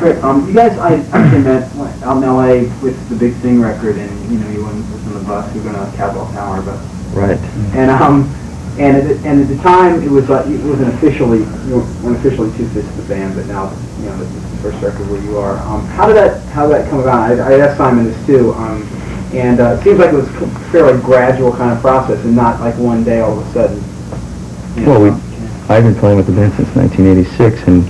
Rick, you guys, I actually met out in L.A. with the Big Thing record, and you went on the bus. You were going to Capitol Tower, but right. And at the time it was wasn't officially weren't officially two-fifths of the band, but now this is the first record where you are. How did that come about? I asked Simon this too, and it seems like it was a fairly gradual kind of process, and not like one day all of a sudden. Well, I've been playing with the band since 1986, and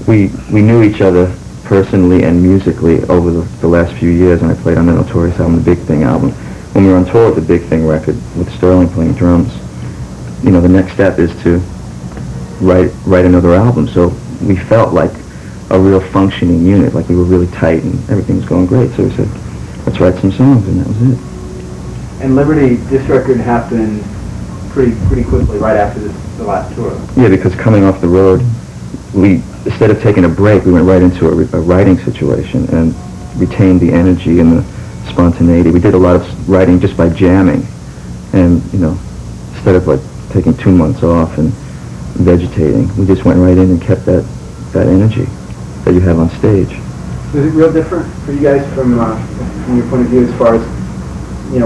we knew each other personally and musically over the last few years, and I played on the Notorious album, the Big Thing album. When we were on tour with the Big Thing record with Sterling playing drums, the next step is to write another album. So we felt like a real functioning unit, like we were really tight and everything was going great. So we said, let's write some songs, and that was it. And Liberty, this record happened pretty quickly right after the last tour. Yeah, because coming off the road, we, instead of taking a break, we went right into a writing situation and retained the energy and the spontaneity. We did a lot of writing just by jamming, and instead of like taking 2 months off and vegetating, we just went right in and kept that energy that you have on stage. Was it real different for you guys from your point of view as far as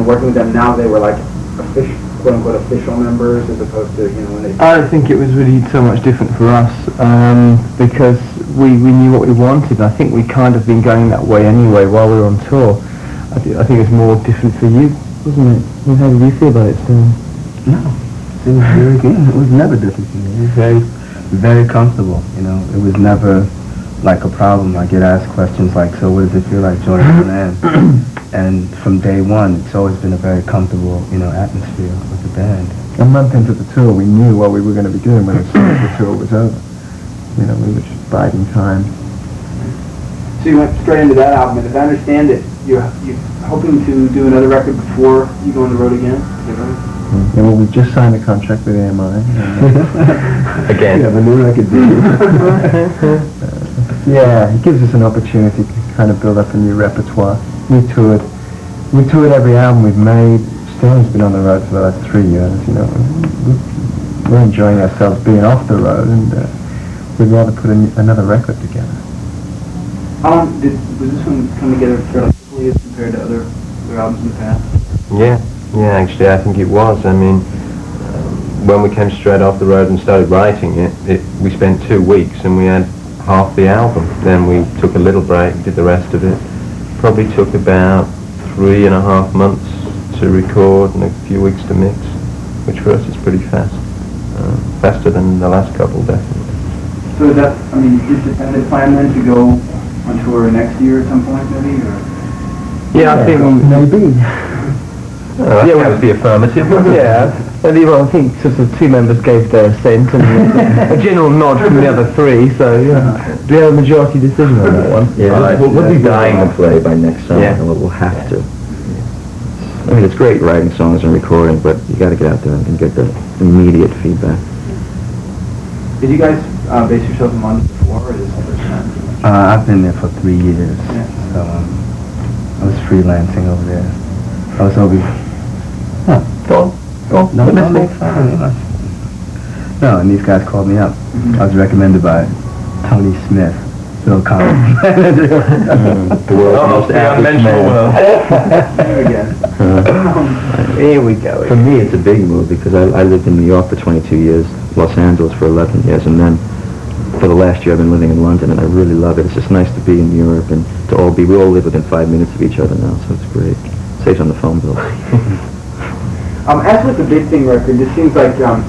working with them now? They were like official, quote unquote official members, as opposed to when they. I don't think it was really so much different for us because we knew what we wanted. I think we'd kind of been going that way anyway while we were on tour. I think it was more different for you, wasn't it? How did you feel about it, Stan? No, it was very good. It was never different for me. It was very, very comfortable. It was never like a problem. I get asked questions like, "So, what does it feel like joining Duran?" And from day one, it's always been a very comfortable, atmosphere with the band. A month into the tour, we knew what we were going to be doing when as soon as the tour was over. We were just biding time. So you went straight into that album, and if I understand it, you're hoping to do another record before you go on the road again? Yeah, well, we've just signed a contract with AMI. Again. Yeah, the new record deal. Yeah, it gives us an opportunity to kind of build up a new repertoire. We toured every album we've made. Sterling's been on the road for the last 3 years. We're enjoying ourselves being off the road, and we'd rather put another record together. Was this one come together fairly quickly as compared to other albums in the past? Yeah, actually I think it was. I mean, when we came straight off the road and started writing it, we spent 2 weeks and we had half the album. Then we took a little break, did the rest of it. Probably took about 3.5 months to record and a few weeks to mix, which for us is pretty fast. Faster than the last couple, definitely. So is that, is the plan then to go on tour next year at some point, maybe? Or? Yeah, I think maybe. That was the affirmative. Yeah, I think sort of 2 members gave their assent and a general nod from the other 3. So we have a majority decision on that one. Yeah, we'll be dying to play by next summer, and we'll have to. I mean, it's great writing songs and recording, but you got to get out there and get the immediate feedback. Did you guys base yourself in London before, or is this the first time? I've been there for 3 years. Yeah. So I was freelancing over there. I was over. Go on. No, and these guys called me up. Mm-hmm. I was recommended by Tony Smith, Bill Collins' manager. The world's most average man. Here we go. For me, it's a big move because I lived in New York for 22 years, Los Angeles for 11 years, and then for the last year I've been living in London, and I really love it. It's just nice to be in Europe and we all live within 5 minutes of each other now, so it's great. Saves on the phone bill. As with the Big Thing record, it seems like there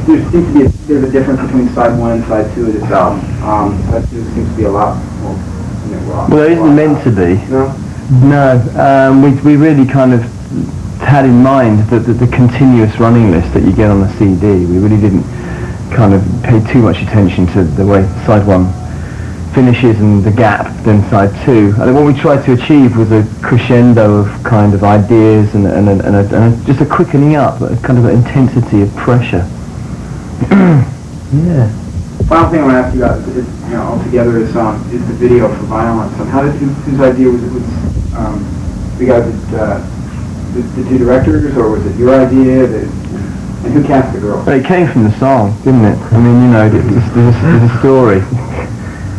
seems to be there's a difference between side 1 and side 2 of this album. Side 2 seems to be a lot more raw. Well, there isn't meant to be. No? No, we really kind of had in mind the continuous running list that you get on a CD. We really didn't kind of pay too much attention to the way side 1 finishes and the gap then side 2. I think what we tried to achieve was a crescendo of kind of ideas and just a quickening up, a kind of an intensity of pressure. Yeah. Final thing I want to ask you about altogether is the video for Violence. How did whose idea was it? You guys the 2 directors, or was it your idea? And who cast the girl? Well, it came from the song, didn't it? I mean, there's a story.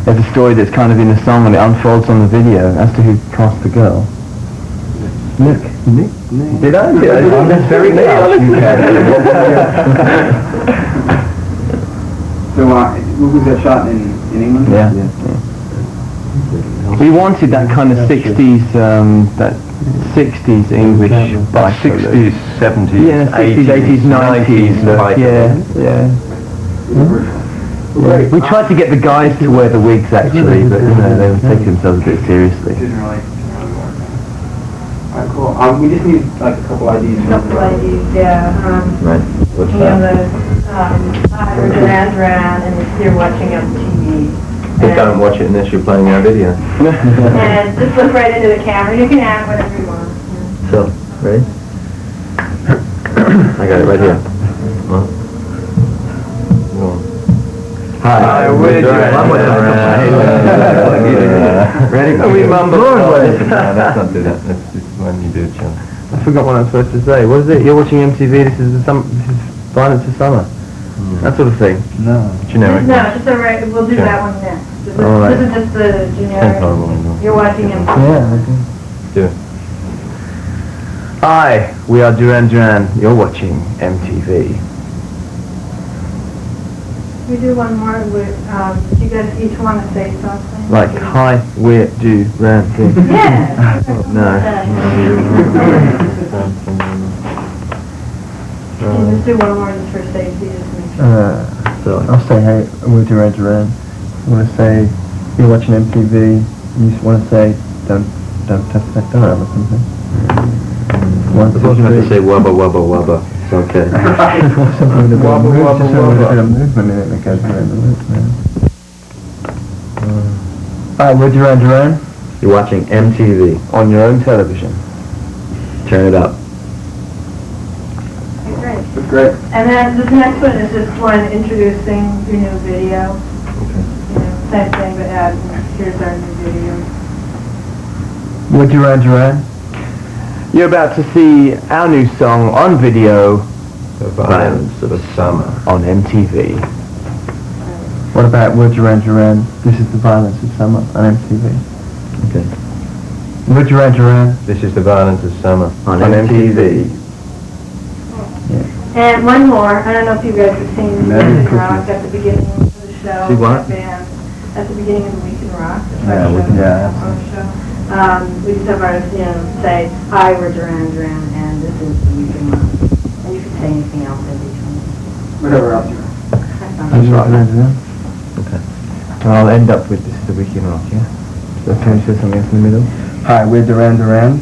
there's a story that's kind of in the song and it unfolds on the video as to who cast the girl. Nick. Did I? Yeah, that's very So, was that shot in England? Yeah. We wanted that kind of 60s, that 60s English bike. 60s, 70s, Yeah, 60s, 80s, 90s. bike. Yeah. We tried to get the guys to wear the wigs actually, but you know, they were taking themselves a bit seriously. Didn't really work. Alright, cool. We just need like a couple IDs. Couple ideas, yeah. Right. What's You know, the Duran Duran, and you're watching MTV. But don't watch it unless you're playing our video. And just look right into the camera. You can add whatever you want. So, ready? I got it right here. Well, go on. Hi, we're Duran Duran. Ready? We mumble. No, let's not do that. Let's just when you do it, John. I forgot what I was supposed to say. What is it? You're watching MTV. This is Violence of Summer. That sort of thing. No. Generic. No, just a right. We'll do Sure. that one next. This is, All right. this is just the Same generic. time one. You're watching MTV. Yeah. Do it. Hi, we are Duran Duran. You're watching MTV. We do one more. You guys each want to say something. Like, hi, we're Duran Duran. Yeah. No. Can you just do one more just for safety, just to make sure. So, I'll say, hey, we're Duran Duran. You want to say, you're watching MTV. You just want to say, don't touch that door or something. One, I suppose you have to say wubba wubba wubba. It's okay. Something with a bit of movement, just a little bit of movement in it that goes around the loop, man. Alright, we're Duran Duran. You're watching MTV. On your own television. Turn it up. Okay, great. That's great. And then this next one is just one introducing your new video. Okay. You know, same thing, but add, here's our new video. We're Duran Duran. You're about to see our new song on video The Violence of Summer. on MTV. What about we're Duran Duran? This is the Violence of Summer on MTV. Okay. We're Duran Duran. This is The Violence of Summer. On MTV. And one more, I don't know if you guys have seen Merry Weekend Christmas. Rock at the beginning of the show. See what? that band, at the beginning of the Weekend Rock. Yeah, yeah, On the show. We just have artists, you know, say, hi, we're Duran Duran, and this is the Weekend Rock. And you can say anything else in between. Whatever else you want. That's We're all. Duran Duran. Okay. And I'll end up with this is the Weekend Rock, yeah? So can you say something else in the middle? Hi, we're Duran Duran.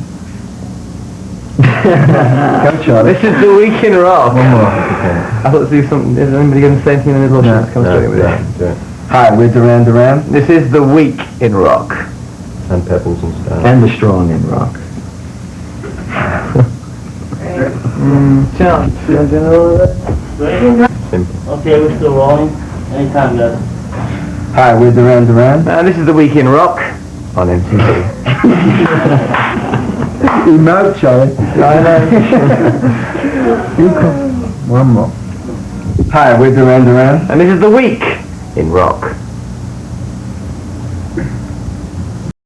Go, Charlie. This is the Weekend Rock. One more. I thought there was something. Is anybody going to say anything in the middle? Or should I just come straight with it? Do it. Hi, we're Duran Duran. This is the Week in Rock. And Pebbles and Stars. And the strong in rock. Great. John, you want to do all of that? Simple. Okay, we're still rolling. Anytime, guys. Hi, we're Duran Duran. And this is the Week in Rock on MTV. Emote, Charlie. One more. Hi, we're Duran Duran. And this is the Week in Rock